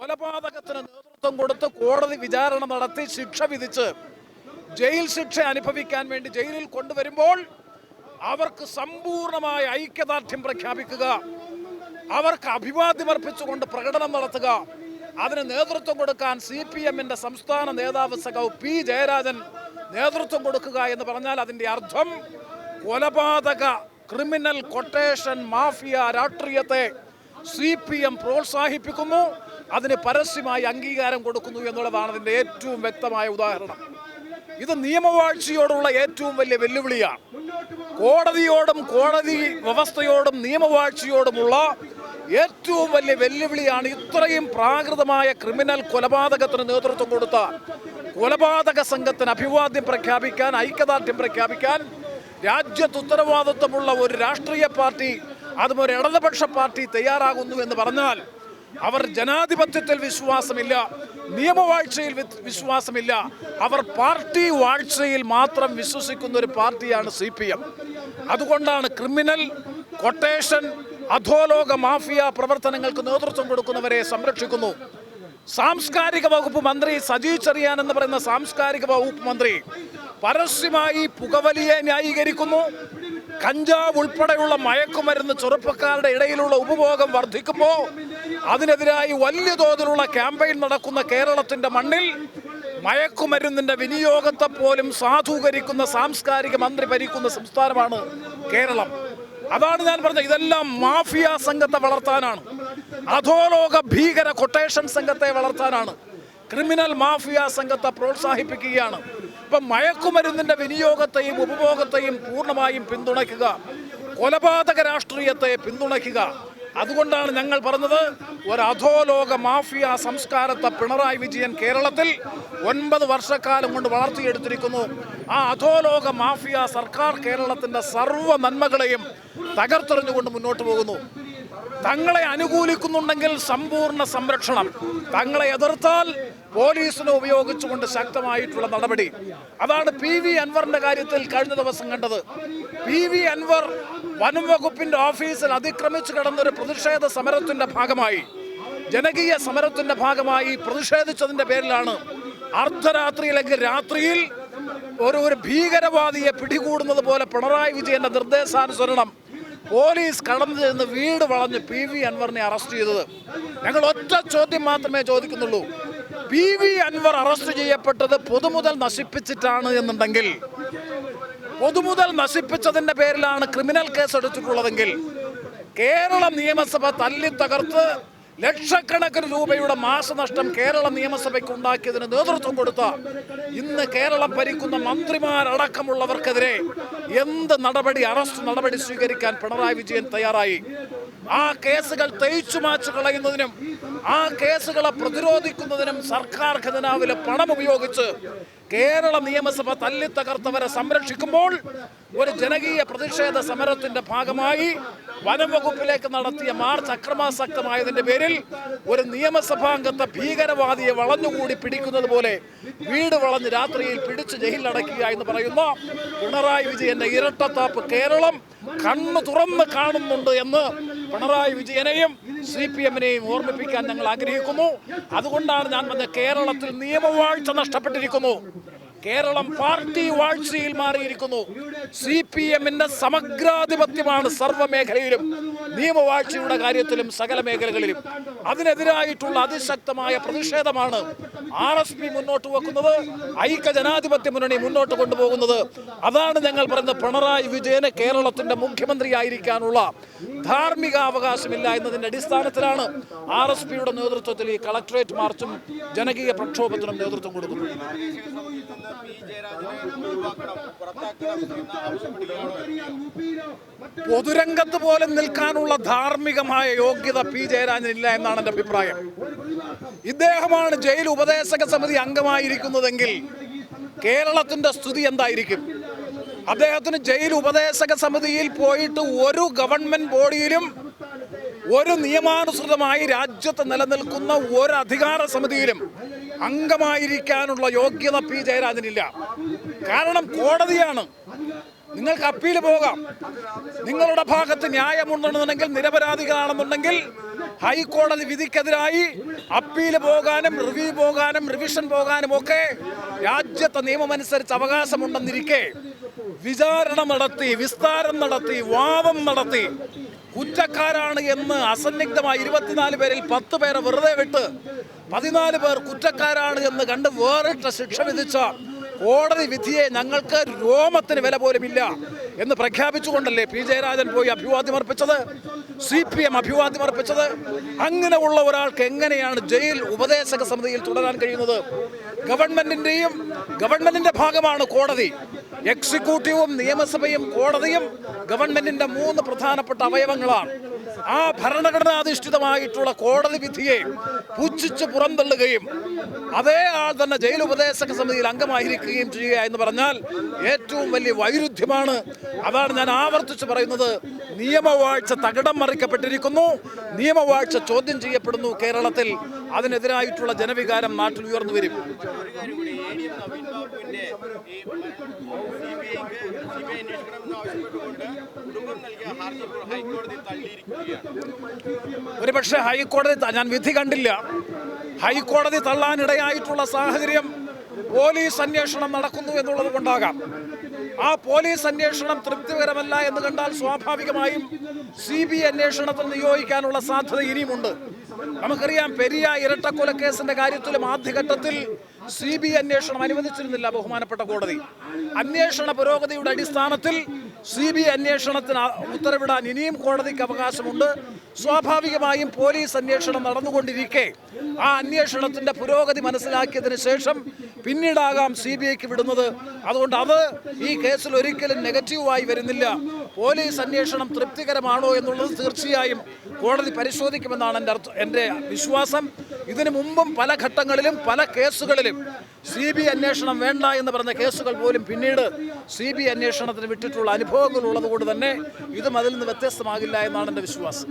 കൊലപാതകത്തിന് നേതൃത്വം കൊടുത്ത് കോടതി വിചാരണ നടത്തി ശിക്ഷ വിധിച്ച് ജയിൽ ശിക്ഷ അനുഭവിക്കാൻ വേണ്ടി ജയിലിൽ കൊണ്ടുവരുമ്പോൾ അവർക്ക് സമ്പൂർണമായ ഐക്യദാർഢ്യം പ്രഖ്യാപിക്കുക, അവർക്ക് അഭിവാദ്യമർപ്പിച്ചുകൊണ്ട് പ്രകടനം നടത്തുക, അതിന് നേതൃത്വം കൊടുക്കാൻ CPM-ന്റെ സംസ്ഥാന നേതാവ് സഖാവ് P. ജയരാജൻ നേതൃത്വം കൊടുക്കുക എന്ന് പറഞ്ഞാൽ അതിൻ്റെ അർത്ഥം കൊലപാതക ക്രിമിനൽ കൊട്ടേഷൻ മാഫിയ രാഷ്ട്രീയത്തെ CPM പ്രോത്സാഹിപ്പിക്കുന്നു, അതിന് പരസ്യമായി അംഗീകാരം കൊടുക്കുന്നു എന്നുള്ളതാണ് അതിൻ്റെ ഏറ്റവും വ്യക്തമായ ഉദാഹരണം. ഇത് നിയമവാഴ്ചയോടുള്ള ഏറ്റവും വലിയ വെല്ലുവിളിയാണ്. കോടതിയോടും കോടതി വ്യവസ്ഥയോടും നിയമവാഴ്ചയോടുമുള്ള ഏറ്റവും വലിയ വെല്ലുവിളിയാണ് ഇത്രയും പ്രാകൃതമായ ക്രിമിനൽ കൊലപാതകത്തിന് നേതൃത്വം കൊടുത്ത കൊലപാതക സംഘത്തിന് അഭിവാദ്യം പ്രഖ്യാപിക്കാൻ, ഐക്യദാർഢ്യം പ്രഖ്യാപിക്കാൻ രാജ്യത്ത് ഉത്തരവാദിത്വമുള്ള ഒരു രാഷ്ട്രീയ പാർട്ടി, അതും ഒരു ഇടതുപക്ഷ പാർട്ടി തയ്യാറാകുന്നു എന്ന് പറഞ്ഞാൽ അവർ ജനാധിപത്യത്തിൽ വിശ്വാസമില്ല, നിയമവാഴ്ചയിൽ വിശ്വാസമില്ല, അവർ പാർട്ടി വാഴ്ചയിൽ മാത്രം വിശ്വസിക്കുന്ന ഒരു പാർട്ടിയാണ് CPM. അതുകൊണ്ടാണ് ക്രിമിനൽ കൊട്ടേഷൻ അധോലോക മാഫിയ പ്രവർത്തനങ്ങൾക്ക് നേതൃത്വം കൊടുക്കുന്നവരെ സംരക്ഷിക്കുന്നു. സാംസ്കാരിക വകുപ്പ് മന്ത്രി സജി ചെറിയാൻ എന്ന് പറയുന്ന സാംസ്കാരിക വകുപ്പ് മന്ത്രി പരസ്യമായി പുകവലിയെ ന്യായീകരിക്കുന്നു. കഞ്ചാവ് ഉൾപ്പെടെയുള്ള മയക്കുമരുന്ന് ചെറുപ്പക്കാരുടെ ഇടയിലുള്ള ഉപഭോഗം വർദ്ധിക്കുമ്പോൾ അതിനെതിരായി വലിയ തോതിലുള്ള ക്യാമ്പയിൻ നടക്കുന്ന കേരളത്തിൻ്റെ മണ്ണിൽ മയക്കുമരുന്നിൻ്റെ വിനിയോഗത്തെ പോലും സാധൂകരിക്കുന്ന സാംസ്കാരിക മന്ത്രി ഭരിക്കുന്ന സംസ്ഥാനമാണ് കേരളം. അതാണ് ഞാൻ പറഞ്ഞത്, ഇതെല്ലാം മാഫിയ സംഘത്തെ വളർത്താനാണ്, അധോലോക ഭീകര കൊട്ടേഷൻ സംഘത്തെ വളർത്താനാണ്, ക്രിമിനൽ മാഫിയ സംഘത്തെ പ്രോത്സാഹിപ്പിക്കുകയാണ്. ഇപ്പം മയക്കുമരുന്നിൻ്റെ വിനിയോഗത്തെയും ഉപഭോഗത്തെയും പൂർണ്ണമായും പിന്തുണയ്ക്കുക, കൊലപാതക രാഷ്ട്രീയത്തെ പിന്തുണയ്ക്കുക. അതുകൊണ്ടാണ് ഞങ്ങൾ പറഞ്ഞത്, ഒരു അധോലോക മാഫിയ സംസ്കാരത്തെ പിണറായി വിജയൻ കേരളത്തിൽ 9 വർഷക്കാലം കൊണ്ട് വളർത്തിയെടുത്തിരിക്കുന്നു. ആ അധോലോക മാഫിയ സർക്കാർ കേരളത്തിൻ്റെ സർവ്വ നന്മകളെയും തകർത്തെറിഞ്ഞുകൊണ്ട് മുന്നോട്ട് പോകുന്നു. തങ്ങളെ അനുകൂലിക്കുന്നുണ്ടെങ്കിൽ സമ്പൂർണ്ണ സംരക്ഷണം, തങ്ങളെ എതിർത്താൽ പോലീസിനെ ഉപയോഗിച്ചുകൊണ്ട് ശക്തമായിട്ടുള്ള നടപടി. അതാണ് PV അൻവറിന്റെ കാര്യത്തിൽ കഴിഞ്ഞ ദിവസം കണ്ടത്. PV അൻവർ വനം വകുപ്പിന്റെ ഓഫീസിൽ അതിക്രമിച്ചു കിടന്നൊരു പ്രതിഷേധ സമരത്തിന്റെ ഭാഗമായി, ജനകീയ സമരത്തിന്റെ ഭാഗമായി പ്രതിഷേധിച്ചതിന്റെ പേരിലാണ് അർദ്ധരാത്രിയിലേക്ക് രാത്രിയിൽ ഒരു ഭീകരവാദിയെ പിടികൂടുന്നത് പോലെ പിണറായി വിജയന്റെ നിർദ്ദേശാനുസരണം പോലീസ് കടന്നു ചെന്ന് വീട് വളഞ്ഞ് PV അൻവറിനെ അറസ്റ്റ് ചെയ്തത്. ഞങ്ങൾ ഒറ്റ ചോദ്യം മാത്രമേ ചോദിക്കുന്നുള്ളൂ, PV അൻവർ അറസ്റ്റ് ചെയ്യപ്പെട്ടത് പൊതുമുതൽ നശിപ്പിച്ചിട്ടാണ് എന്നുണ്ടെങ്കിൽ, പൊതുമുതൽ നശിപ്പിച്ചതിൻ്റെ പേരിലാണ് ക്രിമിനൽ കേസ് എടുത്തിട്ടുള്ളതെങ്കിൽ, കേരള നിയമസഭ തല്ലി തകർത്ത് ലക്ഷക്കണക്കിന് രൂപയുടെ മാസനഷ്ടം കേരള നിയമസഭയ്ക്ക് ഉണ്ടാക്കിയതിന് നേതൃത്വം കൊടുത്ത ഇന്ന് കേരളം ഭരിക്കുന്ന മന്ത്രിമാരടക്കമുള്ളവർക്കെതിരെ എന്ത് നടപടി, അറസ്റ്റ് നടപടി സ്വീകരിക്കാൻ പിണറായി വിജയൻ തയ്യാറായി. ആ കേസുകൾ തേച്ചു മാച്ചു കളയുന്നതിനും ആ കേസുകളെ പ്രതിരോധിക്കുന്നതിനും സർക്കാർ ഖജനാവിലെ പണം ഉപയോഗിച്ച് കേരള നിയമസഭ തല്ലി തകർത്തവരെ സംരക്ഷിക്കുമ്പോൾ ഒരു ജനകീയ പ്രതിഷേധ സമരത്തിന്റെ ഭാഗമായി വനം വകുപ്പിലേക്ക് നടത്തിയ മാർച്ച് അക്രമാസക്തമായതിന്റെ പേരിൽ ഒരു നിയമസഭാംഗത്തെ ഭീകരവാദിയെ വളഞ്ഞുകൂടി പിടിക്കുന്നത് പോലെ വീട് വളഞ്ഞ് രാത്രിയിൽ പിടിച്ച് ജയിലിലടക്കുക എന്ന് പറയുന്ന പിണറായി വിജയന്റെ ഇരട്ടത്താപ്പ് കേരളം കണ്ണു തുറന്ന് കാണുന്നുണ്ട് എന്ന് പിണറായി വിജയനെയും CPM-നെയും ഓർമ്മിപ്പിക്കാൻ ഞങ്ങൾ ആഗ്രഹിക്കുന്നു. അതുകൊണ്ടാണ് ഞാൻ പറഞ്ഞ കേരളത്തിൽ നിയമവാഴ്ച നഷ്ടപ്പെട്ടിരിക്കുന്നു, കേരളം പാർട്ടി വാഴ്ചയിൽ മാറിയിരിക്കുന്നു. CPM-ന്റെ സമഗ്രാധിപത്യമാണ് സർവ്വ മേഖലയിലും, നിയമവാഴ്ചയുടെ കാര്യത്തിലും സകല മേഖലകളിലും. അതിനെതിരായിട്ടുള്ള അതിശക്തമായ പ്രതിഷേധമാണ് RSP മുന്നോട്ട് വെക്കുന്നത്, ഐക്യ ജനാധിപത്യ മുന്നണി മുന്നോട്ട് കൊണ്ടുപോകുന്നത്. അതാണ് ഞങ്ങൾ പറയുന്നത്, പിണറായി വിജയന് കേരളത്തിന്റെ മുഖ്യമന്ത്രിയായിരിക്കാനുള്ള ധാർമ്മിക അവകാശമില്ല എന്നതിൻ്റെ അടിസ്ഥാനത്തിലാണ് RSPയുടെ നേതൃത്വത്തിൽ ഈ കളക്ടറേറ്റ് മാർച്ചും ജനകീയ പ്രക്ഷോഭത്തിനും നേതൃത്വം കൊടുക്കുന്നത്. പൊതുരംഗത്ത് പോലും നിൽക്കാനുള്ള ധാർമ്മികമായ യോഗ്യത P. ജയരാജനില്ല എന്നാണ് എൻ്റെ അഭിപ്രായം. ഇദ്ദേഹമാണ് ജയിൽ ഉപദേശക സമിതി അംഗമായിരിക്കുന്നതെങ്കിൽ കേരളത്തിന്റെ സ്ഥിതി എന്തായിരിക്കും? അദ്ദേഹത്തിന് ജയിൽ ഉപദേശക സമിതിയിൽ പോയിട്ട് ഒരു ഗവൺമെന്റ് ബോഡിയിലും ഒരു നിയമാനുസൃതമായി രാജ്യത്ത് നിലനിൽക്കുന്ന ഒരു അധികാര സമിതിയിലും അംഗമായിരിക്കാനുള്ള യോഗ്യത P. ജയരാജനില്ല. കാരണം കോടതിയാണ് നിങ്ങൾക്ക് അപ്പീൽ പോകാം. നിങ്ങളുടെ ഭാഗത്ത് ന്യായമുണ്ടെന്നുണ്ടെങ്കിൽ, നിരപരാധികളാണെന്നുണ്ടെങ്കിൽ ഹൈക്കോടതി വിധിക്കെതിരായി അപ്പീൽ പോകാനും റിവ്യൂ പോകാനും റിവിഷൻ പോകാനും ഒക്കെ രാജ്യത്തെ നിയമമനുസരിച്ച് അവകാശമുണ്ടെന്നിരിക്കെ വിചാരണ നടത്തി, വിസ്താരം നടത്തി, വാദം നടത്തി കുറ്റക്കാരാണ് എന്ന് അസന്നിഗ്ധമായി 24 പേരിൽ 10 പേരെ വെറുതെ വിട്ട് 14 പേർ കുറ്റക്കാരാണ് എന്ന് കണ്ട് വേറിട്ട ശിക്ഷ വിധിച്ച കോടതി വിധിയെ ഞങ്ങൾക്ക് രോമത്തിന് വില പോലുമില്ല എന്ന് പ്രഖ്യാപിച്ചുകൊണ്ടല്ലേ പി ജയരാജൻ പോയി അഭിവാദ്യമർപ്പിച്ചത്, CPM അഭിവാദ്യമർപ്പിച്ചത്? അങ്ങനെ ഉള്ള ഒരാൾക്ക് എങ്ങനെയാണ് ജയിൽ ഉപദേശക സമിതിയിൽ തുടരാൻ കഴിയുന്നത്? ഗവൺമെന്റിന്റെ ഭാഗമാണ് കോടതി. എക്സിക്യൂട്ടീവും നിയമസഭയും കോടതിയും ഗവൺമെന്റിന്റെ 3 പ്രധാനപ്പെട്ട അവയവങ്ങളാണ്. ആ ഭരണഘടനാധിഷ്ഠിതമായിട്ടുള്ള കോടതി വിധിയെ പുച്ഛിച്ച് പുറന്തള്ളുകയും അതേ ആൾ തന്നെ ജയിൽ ഉപദേശക സമിതിയിൽ അംഗമായിരിക്കുകയും ചെയ്യുക എന്ന് പറഞ്ഞാൽ ഏറ്റവും വലിയ വൈരുദ്ധ്യമാണ്. അതാണ് ഞാൻ ആവർത്തിച്ച് പറയുന്നത്. നിയമവാഴ്ച തകിടം മറിക്കപ്പെട്ടിരിക്കുന്നു, നിയമവാഴ്ച ചോദ്യം ചെയ്യപ്പെടുന്നു കേരളത്തിൽ. അതിനെതിരായിട്ടുള്ള ജനവികാരം നാട്ടിൽ ഉയർന്നു വരും. ഒരുപക്ഷെ ഹൈക്കോടതി, ഞാൻ വിധി കണ്ടില്ല, ഹൈക്കോടതി തള്ളാനിടയായിട്ടുള്ള സാഹചര്യം പോലീസ് അന്വേഷണം നടക്കുന്നു എന്നുള്ളത് കൊണ്ടാകാം. ആ പോലീസ് അന്വേഷണം തൃപ്തികരമല്ല എന്ന് കണ്ടാൽ സ്വാഭാവികമായും CBI അന്വേഷണത്തിൽ നിയോഗിക്കാനുള്ള സാധ്യത ഇനിയുമുണ്ട്. നമുക്കറിയാം, പെരിയ ഇരട്ടക്കൊലക്കേസിന്റെ കാര്യത്തിലും ആദ്യഘട്ടത്തിൽ CBI അന്വേഷണം അനുവദിച്ചിരുന്നില്ല ബഹുമാനപ്പെട്ട കോടതി. അന്വേഷണ പുരോഗതിയുടെ അടിസ്ഥാനത്തിൽ CBI അന്വേഷണത്തിന് ഉത്തരവിടാൻ ഇനിയും കോടതിക്ക് അവകാശമുണ്ട്. സ്വാഭാവികമായും പോലീസ് അന്വേഷണം നടന്നുകൊണ്ടിരിക്കെ ആ അന്വേഷണത്തിന്റെ പുരോഗതി മനസ്സിലാക്കിയതിന് ശേഷം പിന്നീടാകാം CBIക്ക് വിടുന്നത്. അതുകൊണ്ട് അത് ഈ കേസിൽ ഒരിക്കലും നെഗറ്റീവായി വരുന്നില്ല. പോലീസ് അന്വേഷണം തൃപ്തികരമാണോ എന്നുള്ളത് തീർച്ചയായും കോടതി പരിശോധിക്കുമെന്നാണ് എൻ്റെ വിശ്വാസം. ഇതിനു മുമ്പും പല ഘട്ടങ്ങളിലും പല കേസുകളിലും CBI അന്വേഷണം വേണ്ട എന്ന് പറഞ്ഞ കേസുകൾ പോലും പിന്നീട് CBI അന്വേഷണത്തിന് വിട്ടിട്ടുള്ള അനുഭവങ്ങൾ ഉള്ളതുകൊണ്ട് തന്നെ ഇതും അതിൽ നിന്ന് വ്യത്യസ്തമാകില്ല എന്നാണ് എൻ്റെ വിശ്വാസം.